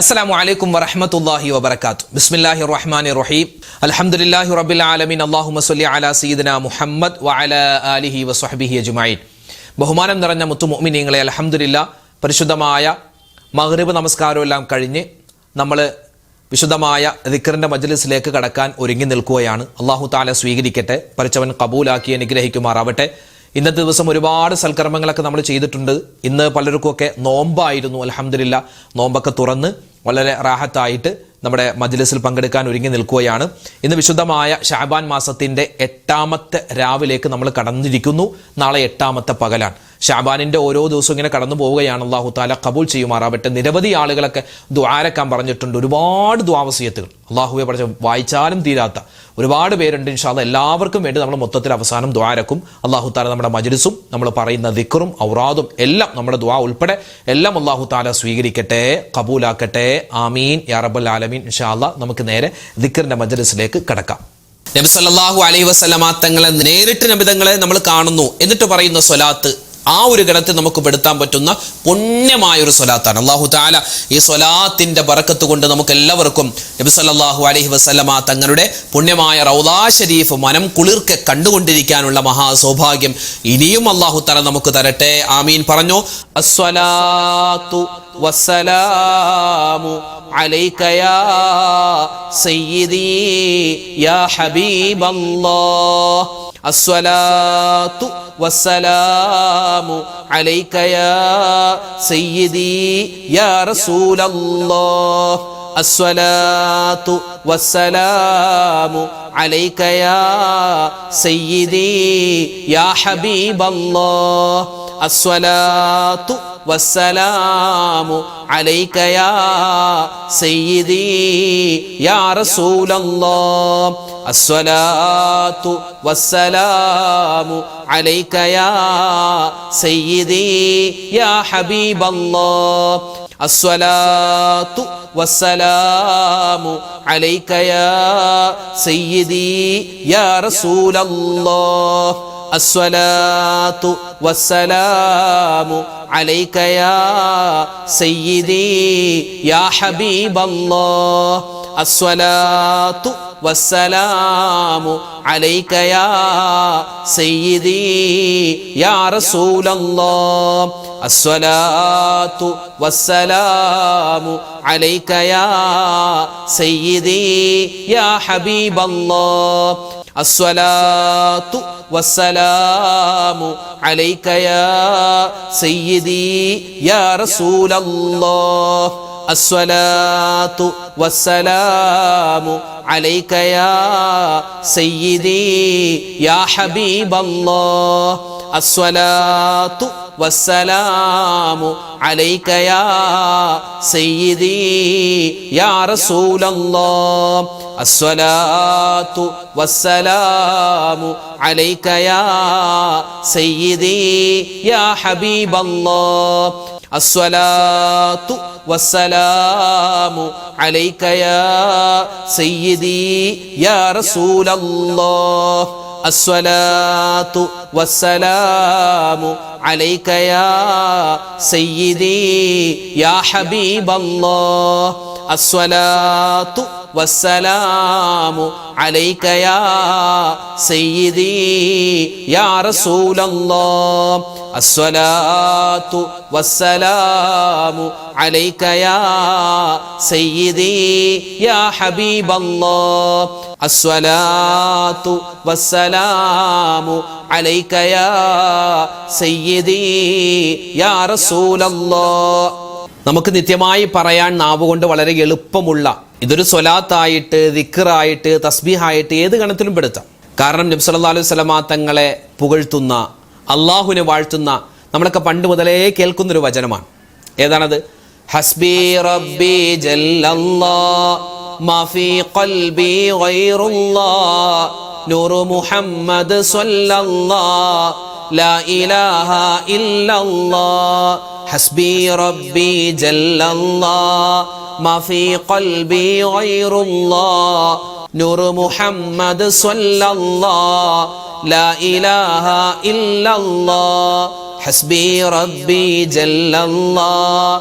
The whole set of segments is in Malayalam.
അസ്സലാമു അലൈക്കും വറഹ്മത്തുള്ളാഹി വബറകാതുഹു. ബിസ്മില്ലാഹിർ റഹ്മാനിർ റഹീം. അൽഹംദുലില്ലാഹി റബ്ബിൽ ആലമീൻ. അല്ലാഹുമ്മ സ്വല്ലി അലാ സയ്യിദിനാ മുഹമ്മദ് വഅലാ ആലിഹി വസ്വഹ്ബിഹി അജ്മഈൻ. ബഹുമാനം നിറഞ്ഞ മുത്തു മുഅ്മിനീങ്ങളെ, അൽഹംദുലില്ലാഹ് പരിശുദ്ധമായ മഗ്രിബ് നമസ്കാരം എല്ലാം കഴിഞ്ഞ് നമ്മൾ വിശുദ്ധമായ ദിക്റിന്റെ മജ്ലിസിലേക്ക് കടക്കാൻ ഒരുങ്ങി നിൽക്കുകയാണ്. അല്ലാഹു തആല സ്വീകരിക്കട്ടെ, പരച്ചവൻ കബൂലാക്കി അനുഗ്രഹിക്കുമാറാവട്ടെ. ഇന്നത്തെ ദിവസം ഒരുപാട് സൽക്കർമ്മങ്ങളൊക്കെ നമ്മൾ ചെയ്തിട്ടുണ്ട്. ഇന്ന് പലർക്കുമൊക്കെ നോമ്പായിരുന്നു. അൽഹംദുലില്ലാഹ് നോമ്പൊക്കെ തുറന്ന് വളരെ റാഹത്തായിട്ട് നമ്മുടെ മജ്ലിസിൽ പങ്കെടുക്കാൻ ഒരുങ്ങി നിൽക്കുകയാണ്. ഇന്ന് വിശുദ്ധമായ ശഅബാൻ മാസത്തിന്റെ 8ാമത്തെ രാവിലേക്ക് നമ്മൾ കടന്നിരിക്കുന്നു. നാളെ 8ാമത്തെ പകലാണ്. ശഅബാനിന്റെ ഓരോ ദിവസവും ഇങ്ങനെ കടന്നു പോവുകയാണ്. അല്ലാഹു തആല കബൂൽ ചെയ്യുമാറാവട്ടെ. നിരവധി ആളുകളൊക്കെ ദുആരക്കാൻ പറഞ്ഞിട്ടുണ്ട്. ഒരുപാട് ദുആവസിയത്തുകൾ അല്ലാഹുവെ പഠിച്ച വായിച്ചാലും തീരാത്ത ഒരുപാട് പേരുണ്ട്. ഇൻഷാ അല്ലാഹ് എല്ലാവർക്കും വേണ്ടി നമ്മൾ മൊത്തത്തിൽ അവസാനം ദുആരക്കും. അല്ലാഹു തആല നമ്മുടെ മജ്ലിസും നമ്മൾ പറയുന്ന ദിക്റും ഔറാദും എല്ലാം നമ്മുടെ ദുആ ഉൾപ്പെടെ എല്ലാം അല്ലാഹു തആല സ്വീകരിക്കട്ടെ, കബൂലാക്കട്ടെ. ആമീൻ യാ റബ്ബൽ ആലമീൻ. ഇൻഷാ അല്ലാഹ് നമുക്ക് നേരെ ദിക്റിന്റെ മജ്ലിസിലേക്ക് കടക്കാം. നബി സല്ലല്ലാഹു അലൈഹി വസല്ലമ തങ്ങളെ നേരിട്ട് നബിതങ്ങളെ നമ്മൾ കാണുന്നു. എന്നിട്ട് പറയുന്ന സ്വലാത്ത് ആ ഒരു ഗണത്തിൽ നമുക്ക് പെടുത്താൻ പറ്റുന്ന പുണ്യമായ ഒരു സ്വലാത്താണ്. അല്ലാഹു തആല ഈ സ്വലാത്തിന്റെ ബറക്കത്ത് കൊണ്ട് നമുക്ക് എല്ലാവർക്കും നബി സല്ലല്ലാഹു അലൈഹി വസല്ലമ തങ്ങളുടെ പുണ്യമായ റൗളാ ശരീഫ് മനം കുളിർക്കെ കണ്ടുകൊണ്ടിരിക്കാനുള്ള മഹാ സൗഭാഗ്യം ഇനിയും അല്ലാഹു തആല നമുക്ക് തരട്ടെ. ആമീൻ പറഞ്ഞു. അസ്സലാത്തു വസ്സലാമു അലൈക യാ സയ്യിദി യാ ഹബീബല്ലാഹ്. അസ്സലാത്തു വസ്സലാമു അലൈക യാ സയ്യിദി യാ റസൂലല്ലാഹ്. അസ്സലാത്തു വസ്സലാമു അലൈക യാ സയ്യിദി യാ ഹബീബല്ലാഹ്. അസ്സലാത്തു വസ്സലാമു അലൈക യാ സയ്യിദി യാ റസൂലല്ലാഹ്. അസ്സലാത്തു വസ്സലാമു അലൈക യാ സയ്യിദി യാ ഹബീബല്ലാഹ്. അസ്സലാത്തു വസ്സലാമു അലൈക യാ സയ്യിദി യാ റസൂലല്ലാഹ്. അസ്സലാത്തു വസ്സലാമു അലൈക യാ സയ്യിദി യാ ഹബീബല്ലാഹ്. അസ്സലാത്തു വസ്സലാമു അലൈക യാ സയ്യിദി യാ റസൂലല്ലാഹ്. അസ്സലാത്തു വസ്സലാമു അലൈക യാ സയ്യിദി യാ ഹബീബല്ലാഹ്. അസ്സലാത്തു വസ്സലാമു അലൈക യാ സയ്യിദി യാ റസൂലല്ലാഹ്. അസ്സലാത്തു വസ്സലാമു അലൈക യാ സയ്യിദി യാ ഹബീബല്ലാഹ്. അസ്സലാത്തു വസ്സലാമു അലൈക യാ സയ്യിദി യാ റസൂലല്ലാഹ്. അസ്സലാത്തു വസ്സലാമു അലൈക യാ സയ്യിദി യാ ഹബീബല്ലാഹ്. അസ്സലാത്തു വസ്സലാമു അലൈക യാ സയ്യിദി യാ റസൂലല്ലാഹ്. അസ്സലാത്തു വസ്സലാമു അലൈക യാ സയ്യിദി യാ ഹബീബല്ലാഹ്. അസ്സലാത്തു വസ്സലാമു അലൈക യാ സയ്യിദി യാ റസൂലല്ലാഹ്. അസ്സലാത്തു വസ്സലാമു അലൈക യാ സയ്യിദി യാ ഹബീബല്ലാഹ്. അസ്സലാത്തു വസ്സലാമു അലൈക യാ സയ്യിദി യാ റസൂലല്ലാഹ്. നമുക്ക് നിത്യമായി പറയാൻ നാവ് കൊണ്ട് വളരെ എളുപ്പമുള്ള ഇതൊരു സ്വലാത്തായിട്ട്, ദിക്റായിട്ട്, തസ്ബീഹായിട്ട് ഏത് ഗണത്തിലും പെടുത്താം. കാരണം നബി സല്ലല്ലാഹു അലൈഹി വസല്ലമ തങ്ങളെ പുകഴ്ത്തുന്ന, അള്ളാഹുവിനെ വാഴ്ത്തുന്ന നമ്മളൊക്കെ പണ്ട് മുതലേ കേൾക്കുന്നൊരു വചനമാണ്. ഏതാണത്? ഹസ്ബി റബ്ബി ജല്ലല്ലാഹ് മാ ഫീ ഖൽബി ഗൈറുല്ലാഹ് നൂറു മുഹമ്മദ് സ്വല്ലല്ലാഹ് ലാ ഇലാഹ ഇല്ലല്ലാഹ്. ഹസ്ബി റബ്ബി ജല്ലല്ലാഹ് മാ ഫീ ഖൽബി ഗൈറുല്ലാഹ് നൂറു മുഹമ്മദ് സ്വല്ലല്ലാഹ് ലാ ഇലാഹ ഇല്ലല്ലാഹ്. ഹസ്ബി റബ്ബി ജല്ലല്ലാഹ്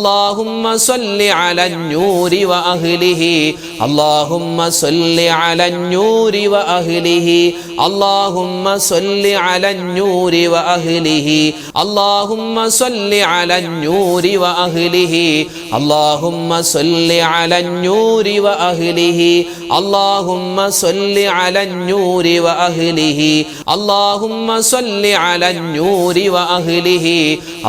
അല്ലാഹുമ്മ സ്വല്ലി അലൻ നൂരി വ അഹ്ലിഹി അല്ലാഹുമ്മ സ്വല്ലി അലൻ നൂരി വ അഹ്ലിഹി അല്ലാഹുമ്മ സ്വല്ലി അലൻ നൂരി വ അഹ്ലിഹി അല്ലാഹുമ്മ സ്വല്ലി അലൻ നൂരി വ അഹ്ലിഹി അല്ലാഹുമ്മ സ്വല്ലി അലൻ നൂരി വ അഹ്ലിഹി അല്ലാഹുമ്മ സ്വല്ലി അലൻ നൂരി വ അഹ്ലിഹി അല്ലാഹുമ്മ സ്വല്ലി അലൻ നൂരി വ അഹ്ലിഹി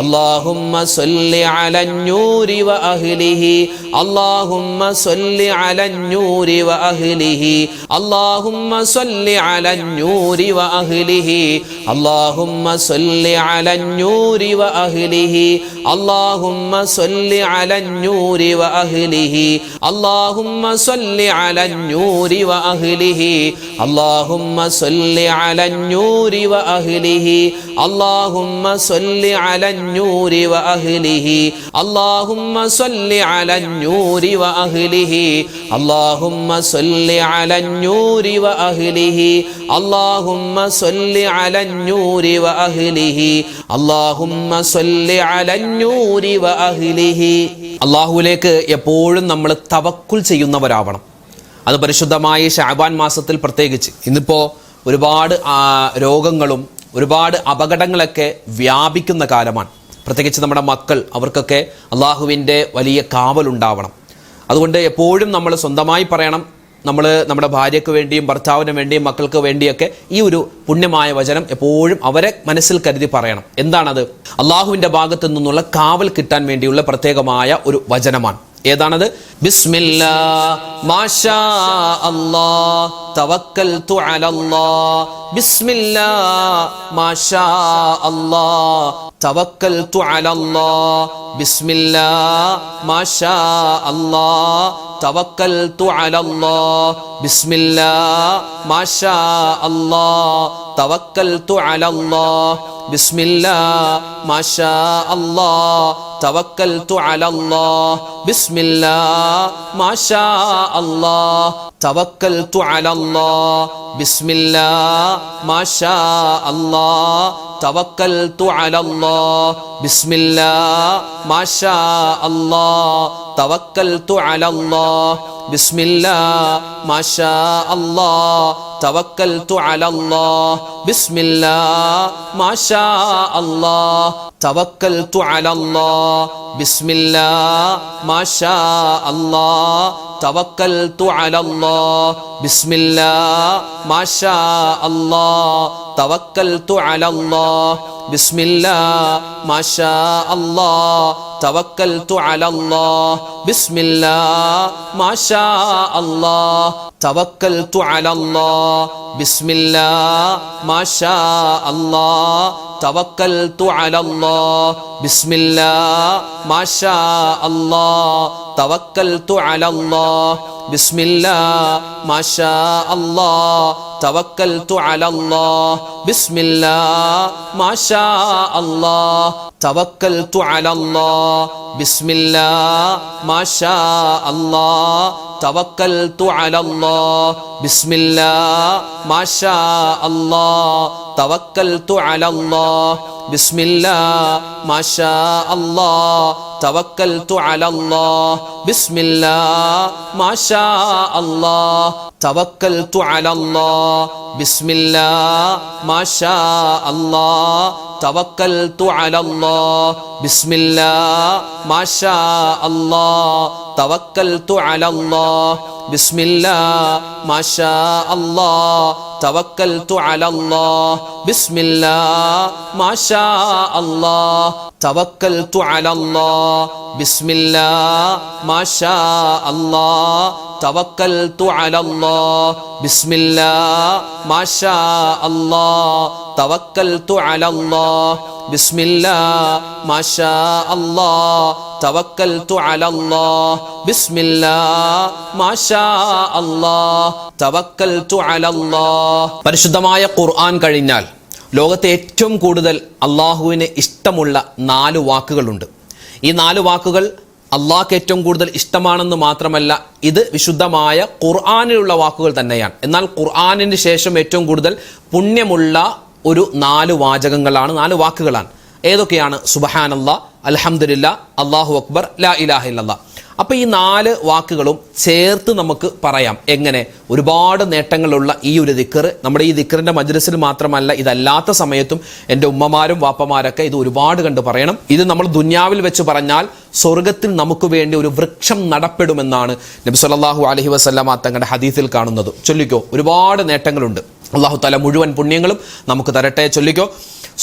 അല്ലാഹുമ്മ സ്വല്ലി അലൻ നൂരി വ അഹ്ലിഹി അല്ലാഹുമ്മ സ്വല്ലി അലൻ നൂരി വ അഹ്ലിഹി അല്ലാഹുമ്മ സ്വല്ലി അലൻ നൂരി വ അഹ്ലിഹി അല്ലാഹുമ്മ സ്വല്ലി അലൻ നൂരി വ അഹ്ലിഹി അല്ലാഹുമ്മ സ്വല്ലി അലൻ നൂരി വ അഹ്ലിഹി അല്ലാഹുമ്മ സ്വല്ലി അലൻ നൂരി വ അഹ്ലിഹി അല്ലാഹുമ്മ സ്വല്ലി അലൻ നൂരി വ അഹ്ലിഹി അല്ലാഹുമ്മ സ്വല്ലി അലൻ നൂരി വ അഹ്ലിഹി അല്ലാഹുമ്മ സ്വല്ലി അലൻ നൂരി വ അഹ്ലിഹി അല്ലാഹുമ്മ സ്വല്ലി അലൻ നൂരി വ അഹ്ലിഹി അല്ലാഹുമ്മ സ്വല്ലി അലൻ നൂരി വ അഹ്ലിഹി അല്ലാഹുമ്മ സ്വല്ലി അലൻ നൂരി വ അഹ്ലിഹി. അല്ലാഹുവിലേക്ക് എപ്പോഴും നമ്മൾ തവക്കുൽ ചെയ്യുന്നവരാവണം. അത് പരിശുദ്ധമായ ശഅബാൻ മാസത്തിൽ പ്രത്യേകിച്ച്. ഇന്നിപ്പോൾ ഒരുപാട് രോഗങ്ങളും ഒരുപാട് അപകടങ്ങളൊക്കെ വ്യാപിക്കുന്ന കാലമാണ്. പ്രത്യേകിച്ച് നമ്മുടെ മക്കൾ, അവർക്കൊക്കെ അള്ളാഹുവിൻ്റെ വലിയ കാവലുണ്ടാവണം. അതുകൊണ്ട് എപ്പോഴും നമ്മൾ സ്വന്തമായി പറയണം, നമ്മൾ നമ്മുടെ ഭാര്യയ്ക്ക് വേണ്ടിയും ഭർത്താവിന് വേണ്ടിയും മക്കൾക്ക് വേണ്ടിയൊക്കെ ഈ ഒരു പുണ്യമായ വചനം എപ്പോഴും അവരെ മനസ്സിൽ കരുതി പറയണം. എന്താണത്? അള്ളാഹുവിൻ്റെ ഭാഗത്തു നിന്നുള്ള കാവൽ കിട്ടാൻ വേണ്ടിയുള്ള പ്രത്യേകമായ ഒരു വചനമാണ്. ഏതാണത്? ബിസ്മില്ലാ മാഷാ അല്ലാഹ് തവക്കൽതു അലല്ലാഹ് ബിസ്മില്ലാ മാഷാ അല്ലാഹ് തവക്കൽതു അലല്ലാഹ് ബിസ്മില്ലാ മാഷാ അല്ലാഹ് തവക്കൽതു അലല്ലാഹ് ബിസ്മില്ലാ മാഷാ അല്ലാഹ് തവക്കൽതു അലല്ലാഹ് ബിസ്മില്ലാ മാഷാ അല്ലാഹ് തവക്കൽതു അലല്ലാഹ് ബിസ്മില്ലാ മാഷാ അല്ലാഹ് തവക്കൽതു അലല്ലാഹ് ബിസ്മില്ലാ മാഷാ അല്ലാഹ് തവക്കൽതു അലല്ലാഹ് ബിസ്മില്ലാ മാഷാ അല്ലാഹ് തവക്കൽതു അലല്ലാഹ് ബിസ്മില്ലാ മാഷാ അല്ലാഹ് തവക്കൽതു അലല്ലാഹ് ബിസ്മില്ലാ മാഷാ അല്ലാഹ് തവക്കൽതു അലല്ലാഹ് ബിസ്മില്ലാ മാഷാ അല്ലാഹ് തവക്കൽതു അലല്ലാഹ് ബിസ്മില്ലാ മാഷാ അല്ലാഹ് തവക്കൽതു അലല്ലാഹ് ബിസ്മില്ലാ മാഷാ അല്ലാഹ് തവക്കൽതു അലല്ലാഹ് ബിസ്മില്ലാ മാഷാ അല്ലാഹ് തവക്കൽതു അലല്ലാഹ് ബിസ്മില്ലാ മാഷാ അല്ലാഹ് തവക്കൽതു അലല്ലാഹ് ബിസ്മില്ലാ മാഷാ അല്ലാഹ് തവക്കൽതു അലല്ലാഹ് ബിസ്മില്ലാ മാഷാ അല്ലാഹ് തവക്കൽതു അലല്ലാഹ് ബിസ്മില്ലാ മാഷാ അല്ലാഹ് തവക്കൽതു അലല്ലാഹ് ബിസ്മില്ലാ മാഷാ അല്ലാഹ് തവക്കൽതു അലല്ലാഹ് ബിസ്മില്ലാ മാഷാ അല്ലാഹ് തവക്കൽതു അലല്ലാഹ് ബിസ്മില്ലാ മാഷാ അല്ലാഹ് തവക്കൽതു അലല്ലാഹ് ബിസ്മില്ലാ മാഷാ അല്ലാഹ് തവക്കൽതു അലല്ലാഹ് ബിസ്മില്ലാ മാഷാ അല്ലാഹ് തവക്കൽതു അലല്ലാഹ് ബിസ്മില്ലാ മാഷാ അല്ലാഹ് തവക്കൽതു അലല്ലാഹ് ബിസ്മില്ലാ മാഷാ അല്ലാഹ് തവക്കൽതു അലല്ലാഹ് ബിസ്മില്ലാ മാഷാ അല്ലാഹ് തവക്കൽതു അലല്ലാഹ് ബിസ്മില്ലാ മാഷാ അല്ലാഹ് തവക്കൽതു അലല്ലാഹ് ബിസ്മില്ലാ മാഷാ അല്ലാഹ് തവക്കൽതു അലല്ലാഹ് ബിസ്മില്ലാ മാഷാ അല്ലാഹ് തവക്കൽതു അലല്ലാഹ് ബിസ്മില്ലാ മാഷാ അല്ലാഹ് തവക്കൽതു അലല്ലാഹ്. പരിശുദ്ധമായ ഖുർആൻ കഴിഞ്ഞാൽ ലോകത്തെ ഏറ്റവും കൂടുതൽ അള്ളാഹുവിന് ഇഷ്ടമുള്ള 4 വാക്കുകളുണ്ട്. ഈ 4 വാക്കുകൾ അള്ളാഹ്ക്ക് ഏറ്റവും കൂടുതൽ ഇഷ്ടമാണെന്ന് മാത്രമല്ല, ഇത് വിശുദ്ധമായ ഖുർആനിലുള്ള വാക്കുകൾ തന്നെയാണ്. എന്നാൽ ഖുർആനിന് ശേഷം ഏറ്റവും കൂടുതൽ പുണ്യമുള്ള ഒരു 4 വാചകങ്ങളാണ്, 4 വാക്കുകളാണ്. ഏതൊക്കെയാണ്? സുബ്ഹാനല്ലാഹ്, അൽഹംദുലില്ലാഹ്, അല്ലാഹു അക്ബർ, ലാ ഇലാഹ ഇല്ലല്ലാഹ്. അപ്പോൾ ഈ 4 വാക്കുകളും ചേർത്ത് നമുക്ക് പറയാം. എങ്ങനെ? ഒരുപാട് നേട്ടങ്ങളുള്ള ഈ ഒരു ദിക്ർ നമ്മുടെ ഈ ദിക്റിന്റെ മജ്ലിസിൽ മാത്രമല്ല, ഇതല്ലാത്ത സമയത്തും എൻ്റെ ഉമ്മമാരും വാപ്പമാരൊക്കെ ഇത് ഒരുപാട് കണ്ട് പറയണം. ഇത് നമ്മൾ ദുനിയാവിൽ വെച്ച് പറഞ്ഞാൽ സ്വർഗത്തിൽ നമുക്ക് വേണ്ടി ഒരു വൃക്ഷം നടപ്പെടുമെന്നാണ് നബി സല്ലല്ലാഹു അലൈഹി വസല്ലമ തങ്ങളുടെ ഹദീസിൽ കാണുന്നത്. ചൊല്ലിക്കോ, ഒരുപാട് നേട്ടങ്ങളുണ്ട്. അല്ലാഹു തആല മുഴുവൻ പുണ്യങ്ങളും നമുക്ക് തരട്ടെ. ചൊല്ലിക്കോ,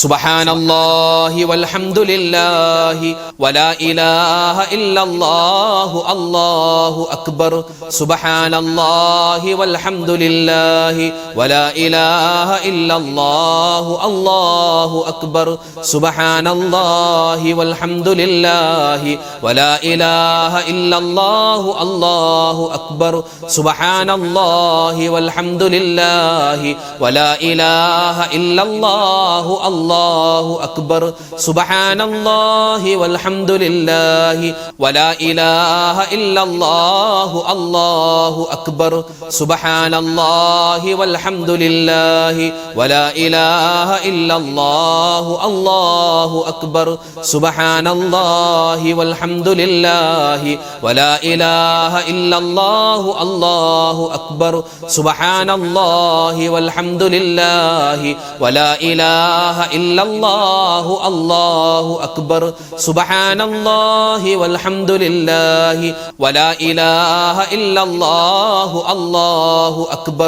സുബ്ഹാനല്ലാഹി വൽഹംദുലില്ലാഹി വലാ ഇലാഹ ഇല്ലല്ലാഹു അല്ലാഹു അക്ബർ. സുബ്ഹാനല്ലാഹി വൽഹംദുലില്ലാഹി വലാ ഇലാഹ ഇല്ലല്ലാഹു അല്ലാഹു അക്ബർ. സുബ്ഹാനല്ലാഹി വൽഹംദുലില്ലാഹി വലാ ഇലാഹ ഇല്ലല്ലാഹു അല്ലാഹു അക്ബർ. സുബ്ഹാനല്ലാഹി വൽഹംദുലില്ലാഹി വലാ ഇലാഹ ഇല്ലല്ലാഹു അല്ലാഹു അക്ബർ. സുബ്ഹാനല്ലാഹി വൽഹംദുലില്ലാഹി വലാ ഇലാഹ ഇല്ലല്ലാഹു അല്ലാഹു അക്ബർ. സുബ്ഹാനല്ലാഹി വൽഹംദുലില്ലാഹി വലാ ഇലാഹ ഇല്ലല്ലാഹു അല്ലാഹു അക്ബർ. സുബ്ഹാനല്ലാഹി വൽഹംദുലില്ലാഹി വലാ ഇലാഹ ഇല്ലല്ലാഹു അല്ലാഹു അക്ബർ. സുബ്ഹാനല്ലാഹി വൽഹംദുലില്ലാഹി വലാ ഇലാഹ ഇല്ലല്ലാഹു അല്ലാഹു അക്ബർ. സുബ്ഹാനല്ലാഹി വൽഹംദുലില്ലാഹി വലാ ഇലാഹ ഇല്ലല്ലാഹു അല്ലാഹു അക്ബർ.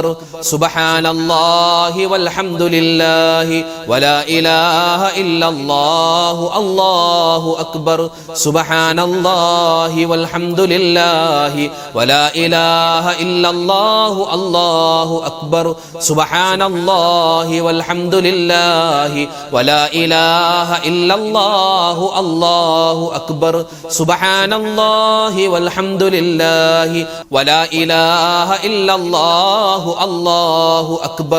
സുബ്ഹാനല്ലാഹി വൽഹംദുലില്ലാഹി വലാ ഇലാഹ ഇല്ലല്ലാഹു അല്ലാഹു അക്ബർ. സുബ്ഹാനല്ലാഹി വൽഹംദുലില്ലാഹി വലാ ഇലാഹ ഇല്ലല്ലാഹു അല്ലാഹു അക്ബർ. സുബ്ഹാനല്ലാഹി വൽഹംദുലില്ലാഹി വലാ ഇലാഹ ഇല്ലല്ലാഹു അല്ലാഹു അക്ബർ. സുബ്ഹാനല്ലാഹി വൽഹംദുലില്ലാഹി വലാ ഇലാഹ ഇല്ലല്ലാഹു അല്ലാഹു അക്ബർ.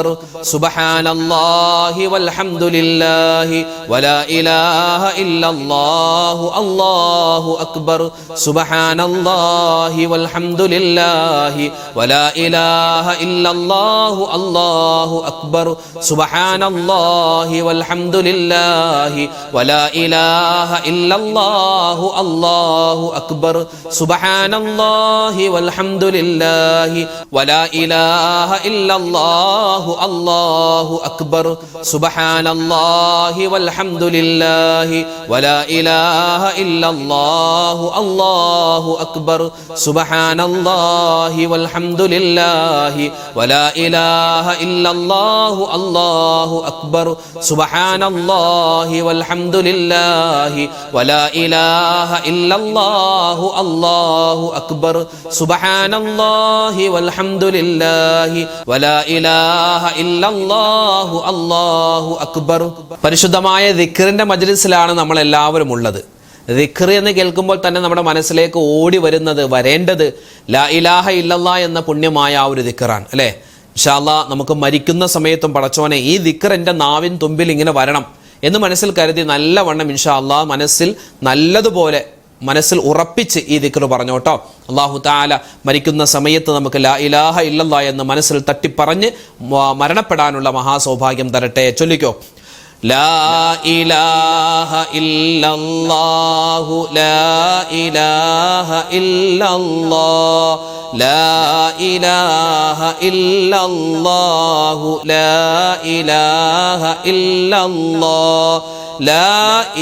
സുബ്ഹാനല്ലാഹി വൽഹംദുലില്ലാഹി വലാ ഇലാഹ ഇല്ലല്ലാഹു അല്ലാഹു അക്ബർ. സുബ്ഹാനല്ലാഹി വൽഹംദുലില്ലാഹി വലാ ഇലാഹ ഇല്ലല്ലാഹു അല്ലാഹു അക്ബർ. സുബ്ഹാനല്ലാഹി വൽഹംദുലില്ലാഹി വലാ ഇലാഹ ഇല്ലല്ലാഹു അല്ലാഹു അക്ബർ. സുബ്ഹാനല്ലാഹി വൽഹംദുലില്ലാഹി വലാ ഇലാഹ ഇല്ലല്ലാഹു അല്ലാഹു അക്ബർ. സുബ്ഹാനല്ലാഹി വൽഹംദുലില്ലാഹി വലാ ഇലാഹ ഇല്ലല്ലാഹു അല്ലാഹു അക്ബർ. സുബ്ഹാനല്ലാഹി വൽഹംദുലില്ലാഹി വലാ ഇലാഹ ഇല്ലല്ലാഹു അല്ലാഹു അക്ബർ. സുബ്ഹാനല്ലാഹി വൽഹംദുലില്ലാഹി വലാ ഇലാഹ ഇല്ലല്ലാഹു അല്ലാഹു അക്ബർ. സുബ്ഹാനല്ലാഹി വൽഹംദുലില്ലാഹി വലാ ഇലാഹ ഇല്ലല്ലാഹു അല്ലാഹു അക്ബർ. പരിശുദ്ധമായ ദിക്റിന്റെ മജ്ലിസിലാണ് നമ്മൾ എല്ലാവരും ഉള്ളത്. ദിക്ർ എന്ന് കേൾക്കുമ്പോൾ തന്നെ നമ്മുടെ മനസ്സിലേക്ക് ഓടി വരേണ്ടത് ലാ ഇലാഹ ഇല്ലല്ലാഹ് എന്ന പുണ്യമായ ആ ഒരു ദിക്റാണ്, അല്ലേ? ഇൻഷാ അല്ലാഹ് നമുക്ക് മരിക്കുന്ന സമയത്തും പടച്ചോനെ ഈ ദിക്ർ എൻ്റെ നാവിൻ തുമ്പിൽ ഇങ്ങനെ വരണം എന്ന് മനസ്സിൽ കരുതി നല്ലവണ്ണം ഇൻഷാ അല്ലാഹ് മനസ്സിൽ ഉറപ്പിച്ച് ഈ ദിക്ർ പറഞ്ഞോട്ടോ. അല്ലാഹു തആല മരിക്കുന്ന സമയത്ത് നമുക്ക് ലാ ഇലാഹ ഇല്ലല്ലാഹ് എന്ന് മനസ്സിൽ തട്ടിപ്പറഞ്ഞ് മരണപ്പെടാനുള്ള മഹാസൗഭാഗ്യം തരട്ടെ. ചൊല്ലിക്കോ, ലാ ഇലാഹ ഇല്ലല്ലാഹു ലാ ഇലാഹ ഇല്ലല്ലാഹ് ലാ ഇലാഹ ഇല്ലല്ലാഹു ലാ ഇലാഹ ഇല്ലല്ലാഹ് ലാ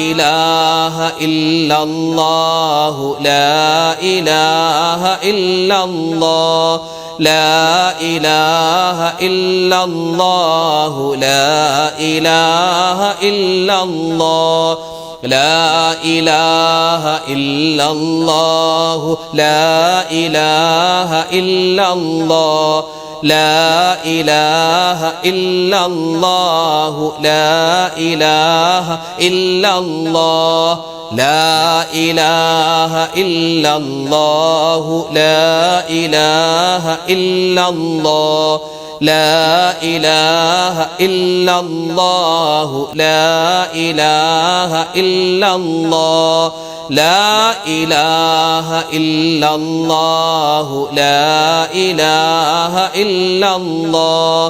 ഇലാഹ ഇല്ലല്ലാഹു ലാ ഇലാഹ ഇല്ലല്ലാഹ് ലാ ഇലാഹ ഇല്ലല്ലാഹു ലാ ഇലാഹ ഇല്ലല്ലാഹ് ലാ ഇലാഹ ഇല്ലല്ലാഹു ലാ ഇലാഹ ഇല്ലല്ലാഹ് ലാ ഇലാഹ ഇല്ലല്ലാഹു ലാ ഇലാഹ ഇല്ലല്ലാഹ് ലാ ഇലാഹ ഇല്ലല്ലാഹു ലാ ഇലാഹ ഇല്ലല്ലാഹ് ലാ ഇലാഹ ഇല്ലല്ലാഹു ലാ ഇലാഹ ഇല്ലല്ലാഹ് ലാ ഇലാഹ ഇല്ലല്ലാഹു ലാ ഇലാഹ ഇല്ലല്ലാഹ്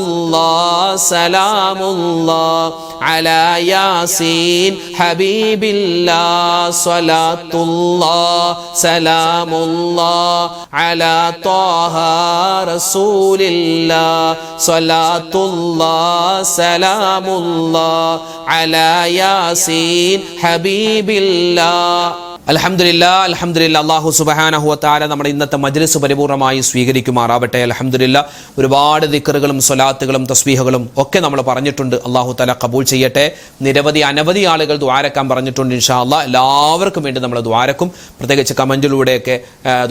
സ്വലാത്തുല്ലാഹ് സലാമുല്ലാഹ് അലാ യാസീൻ ഹബീബില്ലാഹ് സ്വലാത്തുല്ലാഹ് സലാമുല്ലാഹ് അലാ ത്വാഹ റസൂലില്ലാഹ് സ്വലാത്തുല്ലാഹ് സലാമുല്ലാഹ് അലാ യാസീൻ ഹബീബില്ലാഹ്. അൽഹംദുലില്ലാഹ് അൽഹംദുലില്ലാഹ്. അല്ലാഹു സുബ്ഹാനഹു വ തആല നമ്മുടെ ഇന്നത്തെ മജ്ലിസ് പരിപൂർണമായി സ്വീകരിക്കുമാറാവട്ടെ. അൽഹംദുലില്ലാഹ്. ഒരുപാട് ദിക്റുകളും സ്വലാത്തുകളും തസ്ബീഹുകളും ഒക്കെ നമ്മൾ പറഞ്ഞിട്ടുണ്ട്. അല്ലാഹു തആല ഖബൂൽ ചെയ്യട്ടെ. അനവധി ആളുകൾ ദുആരക്കാൻ പറഞ്ഞിട്ടുണ്ട്. ഇൻഷാ അല്ലാഹ് എല്ലാവർക്കും വേണ്ടി നമ്മൾ ദുആരക്കും. പ്രത്യേകിച്ച് കമന്റിലൂടെയൊക്കെ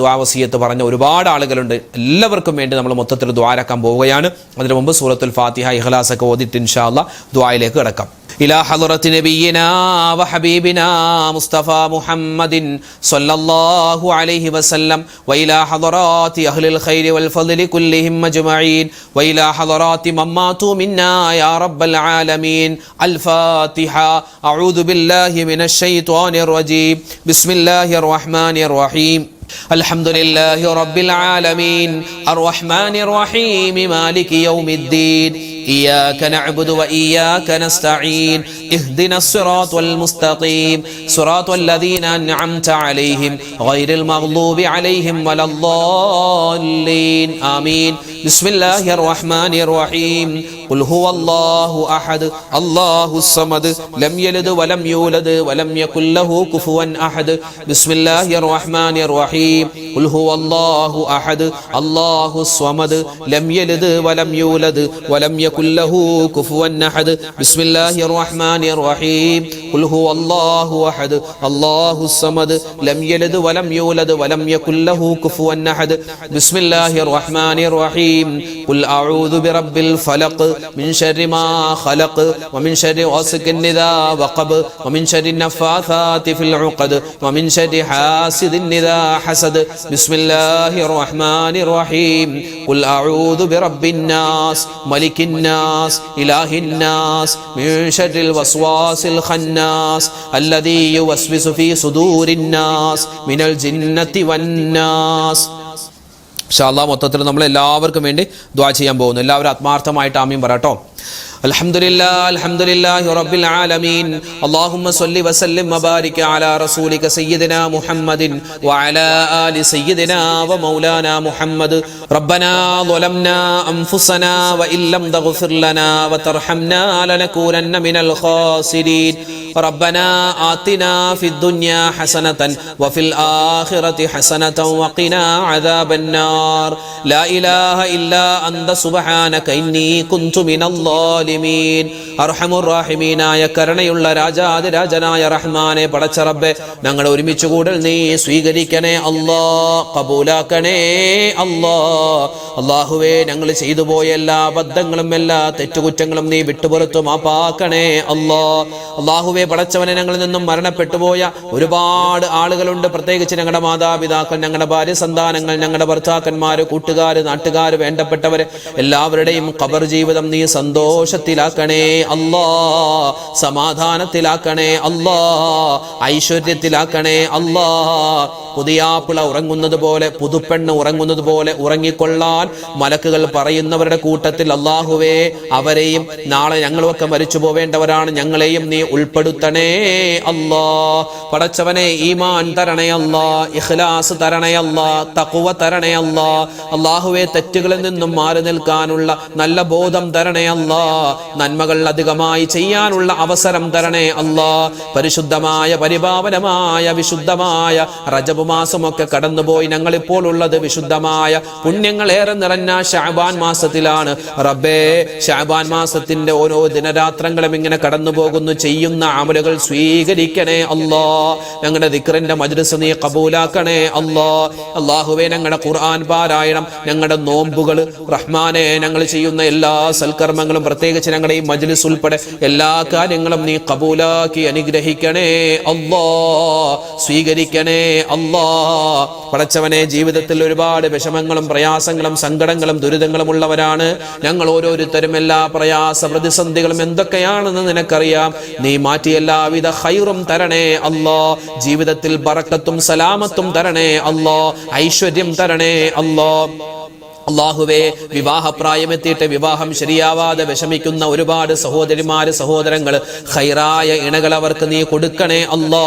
ദുആ വസിയത്ത് പറഞ്ഞ ഒരുപാട് ആളുകളുണ്ട്. എല്ലാവർക്കും വേണ്ടി നമ്മൾ മൊത്തത്തിൽ ദുആരക്കാൻ പോവുകയാണ്. അതിനു മുമ്പ് സൂറത്തുൽ ഫാത്തിഹ ഇഖ്ലാസ് ഒക്കെ ഓതിട്ട് ഇൻഷാ അല്ലാഹ് ദുആയിലേക്ക് കടക്കാം. إلى حضرة نبينا وحبيبنا مصطفى محمد صلى الله عليه وسلم وإلى حضرات أهل الخير والفضل كلهم أجمعين وإلى حضرات من ماتوا منا يا رب العالمين. الفاتحة. أعوذ بالله من الشيطان الرجيم. بسم الله الرحمن الرحيم. الحمد لله رب العالمين الرحمن الرحيم مالك يوم الدين إياك نعبد وإياك نستعين اهدنا الصراط المستقيم صراط الذين أنعمت عليهم غير المغضوب عليهم ولا الضالين آمين. بسم الله الرحمن الرحيم. قل هو الله أحد الله الصمد لم يلد ولم يولد ولم يكن له كفوا أحد. بسم الله الرحمن الرحيم. قل هو الله أحد الله الصمد لم يلد ولم يولد ولم يكن له كفوا أحد. بسم الله الرحمن الرحيم. قل هو الله أحد الله الصمد لم يلد ولم يولد ولم يكن له كفوا أحد. بسم الله الرحمن الرحيم. قل أعوذ برب الفلق من شر ما خلق ومن شر غاسق إذا وقب ومن شر النفاثات في العقد ومن شر حاسد إذا حسد. بسم الله الرحمن الرحيم. قل أعوذ برب الناس ملك الناس إله الناس من شر الوسواس الخناس الذي يوسوس في صدور الناس من الجنة والناس. ഇൻഷാ അല്ലാഹ് മൊത്തത്തിൽ നമ്മൾ എല്ലാവർക്കും വേണ്ടി ദുആ ചെയ്യാൻ പോകുന്നു. എല്ലാവരും ആത്മാർത്ഥമായിട്ട് ആമീൻ പറയട്ടോ. അൽഹംദുലില്ലാഹി റബ്ബിൽ ആലമീൻ. اللهم صل وسلم وبارك على رسولك سيدنا محمد وعلى آل سيدنا ومولانا محمد. ربنا ظلمنا أنفسنا وإن لم تغفر لنا وترحمنا لنكونن من الخاسرين. ربنا آتنا في الدنيا حسنة وفي الآخرة حسنة وقنا عذاب النار. لا إله إلا أنت سبحانك إني كنت من الظالمين. അർഹമുർ-റഹീമീനായ കരുണയുള്ള രാജാതിരാജനായ റഹ്മാനെ പടച്ച റബ്ബേ, ഞങ്ങളെ ഒരുമിച്ച് കൂടൽ നീ സ്വീകരിക്കണേ അല്ലാ, കബൂലാക്കണേ അല്ലാ. അല്ലാഹുവേ, ഞങ്ങൾ ചെയ്തു പോയ എല്ലാ അബദ്ധങ്ങളും എല്ലാ തെറ്റുകുറ്റങ്ങളും നീ വിട്ടുപുറത്തു മാപ്പാക്കണേ അല്ലാ. അല്ലാഹുവേ, പടച്ചവനെ, ഞങ്ങളിൽ നിന്നും മരണപ്പെട്ടുപോയ ഒരുപാട് ആളുകളുണ്ട്. പ്രത്യേകിച്ച് ഞങ്ങളുടെ മാതാപിതാക്കൾ, ഞങ്ങളുടെ ഭാര്യ സന്താനങ്ങൾ, ഞങ്ങളുടെ ഭർത്താക്കന്മാര്, കൂട്ടുകാര്, നാട്ടുകാര്, വേണ്ടപ്പെട്ടവര് എല്ലാവരുടെയും ഖബർ ജീവിതം നീ സന്തോഷത്തിലാക്കണേ അല്ലാ, സമാധാനത്തിലാക്കണേ അല്ലാ, ഐശ്വര്യത്തിലാക്കണേ അല്ലാ. പുതിയാപ്പിള ഉറങ്ങുന്നത് പോലെ, പുതുപ്പെണ്ണ് ഉറങ്ങുന്നത് പോലെ ഉറങ്ങിക്കൊള്ളാൻ മലക്കുകൾ പറയുന്നവരുടെ കൂട്ടത്തിൽ അല്ലാഹുവേ അവരെയും, നാളെ ഞങ്ങളുമൊക്കെ മരിച്ചു പോവേണ്ടവരാണ്, ഞങ്ങളെയും നീ ഉൾപ്പെടുത്തണേ അല്ലാ. പടച്ചവനെ, ഈമാൻ തരണേ അല്ലാ, ഇഖ്ലാസ് തരണേ അല്ലാ, തഖ്വ തരണേ അല്ലാ. അല്ലാഹുവേ, തെറ്റുകളിൽ നിന്നും മാറി നിൽക്കാനുള്ള നല്ല ബോധം തരണേ അല്ലാ, നന്മകൾ അധികമായി ചെയ്യാനുള്ള അവസരം തരണേ അല്ലാ. പരിശുദ്ധമായ പരിപാവനമായ വിശുദ്ധമായ റജബ് മാസമൊക്കെ കടന്നുപോയി. ഞങ്ങളിപ്പോൾ ഉള്ളത് വിശുദ്ധമായ പുണ്യങ്ങളേറെ നിറഞ്ഞ ശഅബാൻ മാസത്തിലാണ്. റബ്ബേ, ശഅബാൻ മാസത്തിന്റെ ഓരോ ദിനരാത്രങ്ങളും ഇങ്ങനെ കടന്നു പോകുന്നു. ചെയ്യുന്ന അമലുകൾ സ്വീകരിക്കണേ അല്ലാ. ഞങ്ങളുടെ ദിക്റിന്റെ മജ്ലിസ് നീ കബൂലാക്കണേ അല്ലാ. അല്ലാഹുവേ, ഞങ്ങളുടെ ഖുർആൻ പാരായണം, ഞങ്ങളുടെ നോമ്പുകൾ, റഹ്മാനെ, ഞങ്ങൾ ചെയ്യുന്ന എല്ലാ സൽക്കർമ്മങ്ങളും, പ്രത്യേകിച്ച് ഞങ്ങളുടെ ഈ മജ്ലിസ് ഉൾപ്പെടെ എല്ലാ കാര്യങ്ങളും നീ കബൂലാക്കി അനുഗ്രഹിക്കണേ അല്ലാ, സ്വീകരിക്കണേ അല്ലാ. പടച്ചവനെ, ജീവിതത്തിൽ ഒരുപാട് വിഷമങ്ങളും പ്രയാസങ്ങളും സങ്കടങ്ങളും ദുരിതങ്ങളും ഉള്ളവരാണ് ഞങ്ങൾ ഓരോരുത്തരും. എല്ലാ പ്രയാസ പ്രതിസന്ധികളും എന്തൊക്കെയാണെന്ന് നിനക്കറിയാം. നീ മാറ്റി എല്ലാവിധ ഖൈറും തരണേ അല്ലാ. ജീവിതത്തിൽ ബറക്കത്തും സലാമത്തും തരണേ അല്ലാ, ഐശ്വര്യം തരണേ അല്ലാ. അള്ളാഹുവേ, വിവാഹപ്രായമെത്തിയിട്ട് വിവാഹം ശരിയാവാതെ വിഷമിക്കുന്ന ഒരുപാട് സഹോദരിമാര് സഹോദരങ്ങൾ, ഖൈറായ ഇണകൾ അവർക്ക് നീ കൊടുക്കണേ അല്ലാ.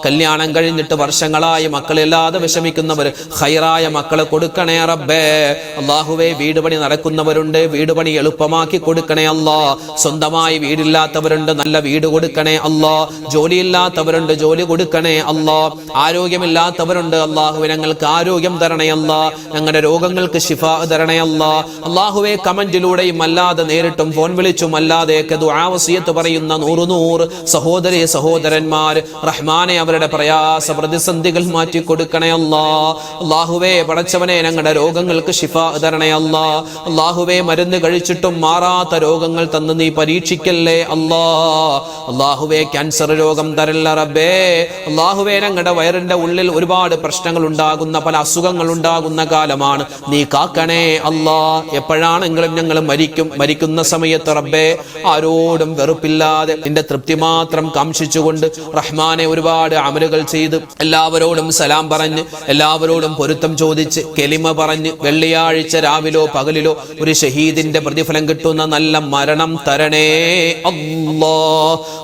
കല്യാണം കഴിഞ്ഞിട്ട് വർഷങ്ങളായി മക്കളില്ലാതെ വിഷമിക്കുന്നവർ, ഖൈറായ മക്കളെ കൊടുക്കണേ റബ്ബേ. അള്ളാഹുവേ, വീട് പണി നടക്കുന്നവരുണ്ട്, വീട് പണി എളുപ്പമാക്കി കൊടുക്കണേ അല്ലാ. സ്വന്തമായി വീടില്ലാത്തവരുണ്ട്, നല്ല വീട് കൊടുക്കണേ അല്ലാ. ജോലിയില്ലാത്തവരുണ്ട്, ജോലി കൊടുക്കണേ അല്ലാ. ആരോഗ്യമില്ലാത്തവരുണ്ട്, അള്ളാഹുവേ ഞങ്ങൾക്ക് ആരോഗ്യം തരണേ അല്ലാ. ഞങ്ങളുടെ രോഗങ്ങൾക്ക് ശിഫ തരണേ അല്ലാ. അള്ളാഹുവേ, കമന്റിലൂടെയും അല്ലാതെ നേരിട്ടും ഫോൺ വിളിച്ചും അല്ലാതെയൊക്കെ ദുആ വസിയത്ത് പറയുന്ന 100 സഹോദരി സഹോദരന്മാർ, റഹ്മാനെ, അവരുടെ പ്രയാസ പ്രതിസന്ധികൾ മാറ്റി കൊടുക്കണേ അല്ലാ. അള്ളാഹുവേ, പടച്ചവനെ, ഞങ്ങളുടെ രോഗങ്ങൾക്ക് ശിഫ തരണേ അല്ലാ. അള്ളാഹുവേ, മരുന്ന് കഴിച്ചിട്ടും മാറാത്ത രോഗങ്ങൾ തന്ന് നീ പരീക്ഷിക്കല്ലേ അല്ലാ. അള്ളാഹുവേ, ക്യാൻസർ രോഗം തരല്ല റബ്ബേ. അള്ളാഹുവേ, ഞങ്ങളുടെ വയറിന്റെ ഉള്ളിൽ ഒരുപാട് പ്രശ്നങ്ങൾ ഉണ്ടാകുന്ന, പല അസുഖങ്ങൾ ഉണ്ടാകുന്ന കാലമാണ്, നീ കാക്കണേ അല്ലാ. എപ്പോഴാണെങ്കിലും ഞങ്ങൾ മരിക്കുന്ന സമയത്ത് റബ്ബേ, ആരോടും വെറുപ്പില്ലാതെ നിന്റെ തൃപ്തി മാത്രം കാംക്ഷിച്ചുകൊണ്ട് റഹ്മാനെ ഒരുപാട് അമലുകൾ ചെയ്ത്, എല്ലാവരോടും സലാം പറഞ്ഞ്, എല്ലാവരോടും പൊരുത്തം ചോദിച്ച്, കെലിമ പറഞ്ഞ്, വെള്ളിയാഴ്ച രാവിലോ പകലിലോ ഒരു ഷഹീദിന്റെ പ്രതിഫലം കിട്ടുന്ന നല്ല മരണം തരണേ അല്ലാ.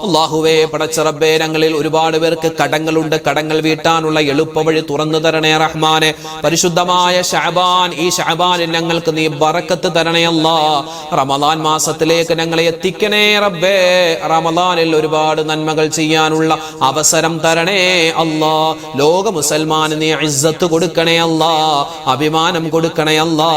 അല്ലാഹുവേ, പടച്ച റബ്ബേ, ഞങ്ങളിൽ ഒരുപാട് പേർക്ക് കടങ്ങളുണ്ട്, കടങ്ങൾ വീട്ടാനുള്ള എളുപ്പവഴി തുറന്നു തരണേ റഹ്മാനെ. പരിശുദ്ധമായ ശഅബാൻ, ഈ ശഅബാനിൽ ഞങ്ങൾക്ക് നീ ബറക്കത്ത് തരണേ അല്ലാ. റമളാൻ മാസത്തിലേക്ക് ഞങ്ങളെ എത്തിക്കണേ റബ്ബേ. റമളാനിൽ ഒരുപാട് നന്മകൾ ചെയ്യാനുള്ള അവസരം തരണേ അല്ലാ. ലോക മുസൽമാന് നീ ഇസ്സത്ത് കൊടുക്കണേ അല്ലാ, അഭിമാനം കൊടുക്കണേ അല്ലാ.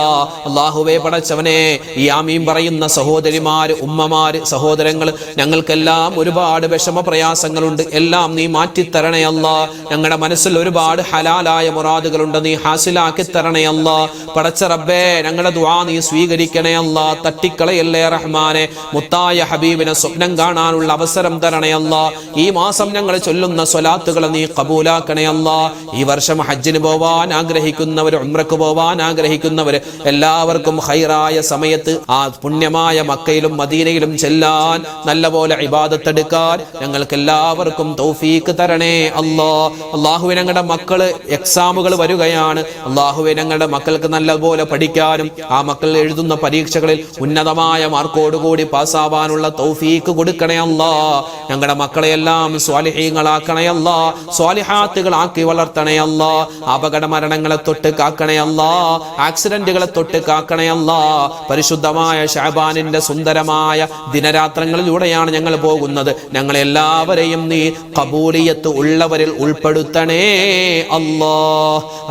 അല്ലാഹുവേ, പടച്ചവനെ, ഈ ആമീൻ പറയുന്ന സഹോദരിമാര്, ഉമ്മമാര്, സഹോദരങ്ങൾ, ഞങ്ങൾക്കെല്ലാം ഒരുപാട് വിഷമ പ്രയാസങ്ങളുണ്ട്, എല്ലാം നീ മാറ്റിത്തരണേ അല്ലാ. ഞങ്ങളുടെ മനസ്സിൽ ഒരുപാട് ഹലാലായ മുറാദുകളുണ്ട്, നീ ഹാസിലാക്കി തരണേ അല്ലാ. പടച്ച റബ്ബേ, ഞങ്ങളുടെ ദുആ നീ സ്വീകരിക്കണേ അല്ലാ. തട്ടിക്കളയല്ലേ റഹ്മാനെ. മുത്തായ ഹബീബിനെ സ്വപ്നം കാണാനുള്ള അവസരം തരണേ അല്ലാ. ഈ മാസം ഞങ്ങൾ ചൊല്ലുന്ന സ്വലാത്തുകൾ നീ കബൂലാക്കണേ അല്ലാ. ഈ വർഷം ഹജ്ജിന് പോവാൻ ആഗ്രഹിക്കുന്നവർ, ഉംറക്ക് പോവാൻ ആഗ്രഹിക്കുന്നവർ എല്ലാവർക്കും ഖൈറായ സമയത്ത് ആ പുണ്യമായ മക്കയിലും മദീനയിലും ചെല്ലാൻ, നല്ലപോലെ ഇബാദത്ത് എടുക്കാൻ ഞങ്ങൾക്ക് എല്ലാവർക്കും തൗഫീക്ക് തരണേ അല്ലാ. അല്ലാഹുവേ, ഞങ്ങളുടെ മക്കള് എക്സാമുകൾ വരികയാണ്. അല്ലാഹുവേ, ഞങ്ങളുടെ മക്കൾക്ക് നല്ലപോലെ പഠിക്കാനും ആ മക്കൾ എഴുതുന്ന പരീക്ഷകളിൽ ഉന്നതമായ മാർക്കോടുകൂടി പാസ്സാവാനുള്ള തൗഫീക്ക് കൊടുക്കണേ അല്ലാ. ഞങ്ങളുടെ മക്കളെയെല്ലാം സ്വാലിഹീങ്ങളാക്കണേ അല്ലാ, സ്വാലിഹാത്തുകളാക്കി വളർത്തണേ അല്ലാ. അപകട മരണങ്ങളെ തൊട്ട് കാക്കണേ അല്ലാ, ആക്സിഡന്റുകളെ തൊട്ട് കാക്കണേ അല്ലാ. പരിശുദ്ധമായ ശഅബാനിന്റെ സുന്ദരമായ ദിനരാത്രങ്ങളിലൂടെയാണ് ഞങ്ങൾ പോകുന്നത്. ഞങ്ങളെല്ലാവരെയും നീ ഖബൂലിയത്ത് ഉള്ളവരിൽ ഉൾപ്പെടുത്തണേ അല്ലാ.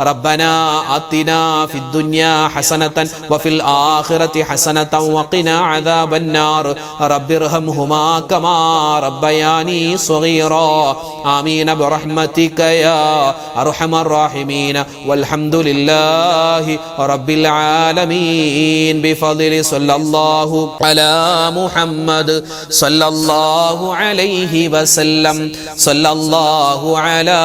റബ്ബനാ ആതിനാ ഫിദ്ദുനിയാ ഹസനതൻ വഫിൽ ആഖിറതി ഹസനതൻ വഖിനാ അദാബന്നാർ. റബ്ബിർഹംഹുമാ കമാ റബ്ബയാനി സ്വഗീറാ. ആമീൻ ബിറഹ്മതിക യാ അർഹമർ റഹീമീൻ. വൽഹംദുലില്ലാഹി റബ്ബിൽ ആലമീൻ. ബിഫദ്ലി സ്വല്ലല്ലാഹു അലാ മുഹമ്മദ് സ്വല്ലല്ലാഹു അലൈഹി വസല്ലം. സ്വല്ലല്ലാഹു അലാ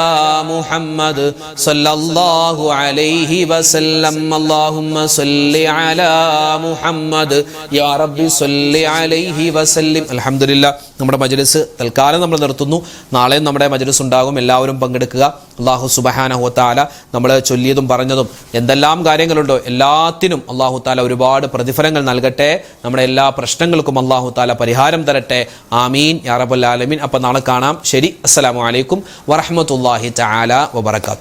മുഹമ്മദ് സ്വല്ലല്ലാഹു അലൈഹി വസല്ലം. അല്ലാഹുമ്മ സ്വല്ലി അലാ മുഹമ്മദ് യാ റബ്ബി സ്വല്ലി അലൈഹി വസല്ലം. അൽഹംദുലില്ലാഹ്, നമ്മുടെ മജ്ലിസ് തൽക്കാലം നമ്മൾ നിർത്തുന്നു. നാളെയും നമ്മുടെ മജ്ലിസ് ഉണ്ടാകും, എല്ലാവരും പങ്കെടുക്കുക. അല്ലാഹു സുബ്ഹാനഹു വ തആല നമ്മൾ ചൊല്ലിയതും പറഞ്ഞതും എന്തെല്ലാം കാര്യങ്ങളുണ്ടോ എല്ലാത്തിനും അല്ലാഹു തആല ഒരുപാട് പ്രതിഫലങ്ങൾ നൽകട്ടെ. നമ്മുടെ എല്ലാ പ്രശ്നങ്ങൾക്കും അല്ലാഹു തആല പരിഹാരം തരട്ടെ. ആമീൻ യാ റബ്ബൽ ആലമീൻ. അപ്പോൾ നാളെ കാണാം. ശരി, അസ്സലാമു അലൈക്കും വറഹ്മത്തുള്ളാഹി തആല വബറകാതുഹു.